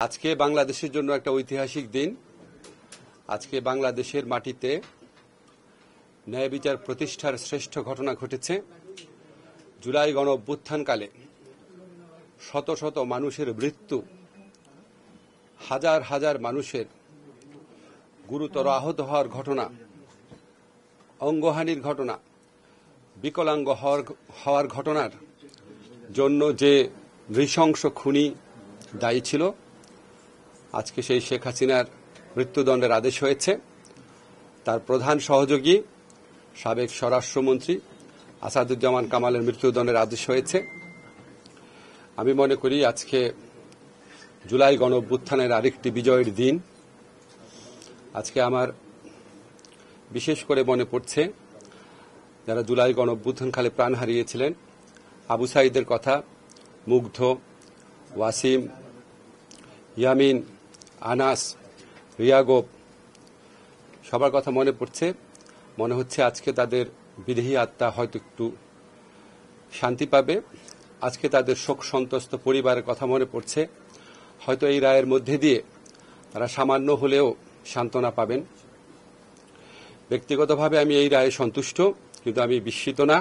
আজকে বাংলাদেশের জন্য একটা ঐতিহাসিক দিন। আজকে বাংলাদেশের মাটিতে ন্যায় বিচার প্রতিষ্ঠার শ্রেষ্ঠ ঘটনা ঘটেছে। জুলাই গণ অভ্যুত্থানকালে শত শত মানুষের মৃত্যু, হাজার হাজার মানুষের গুরুতর আহত হওয়ার ঘটনা, অঙ্গহানির ঘটনা, বিকলাঙ্গ হওয়ার ঘটনার জন্য যে নৃশংস খুনি দায়ী ছিল, আজকে সেই শেখ হাসিনার মৃত্যুদণ্ডের আদেশ হয়েছে। তার প্রধান সহযোগী সাবেক স্বরাষ্ট্রমন্ত্রী আসাদুজ্জামান কামালের মৃত্যুদণ্ডের আদেশ হয়েছে। আমি মনে করি আজকে জুলাই গণ অভ্যুত্থানের আরেকটি বিজয়ের দিন। আজকে আমার বিশেষ করে মনে পড়ছে যারা জুলাই গণ অভ্যুত্থানকালে প্রাণ হারিয়েছিলেন, আবু সাঈদের কথা, মুগ্ধ, ওয়াসিম, ইয়ামিন, আনাস, রিয়াগোপ, সবার কথা মনে পড়ছে। মনে হচ্ছে আজকে তাদের বিদেহী আত্মা হয়তো একটু শান্তি পাবে। আজকে তাদের শোক সন্তস্ত পরিবারের কথা মনে পড়ছে। হয়তো এই রায়ের মধ্যে দিয়ে তারা সামান্য হলেও সান্ত্বনা পাবেন। ব্যক্তিগতভাবে আমি এই রায়ে সন্তুষ্ট, কিন্তু আমি বিস্মিত না।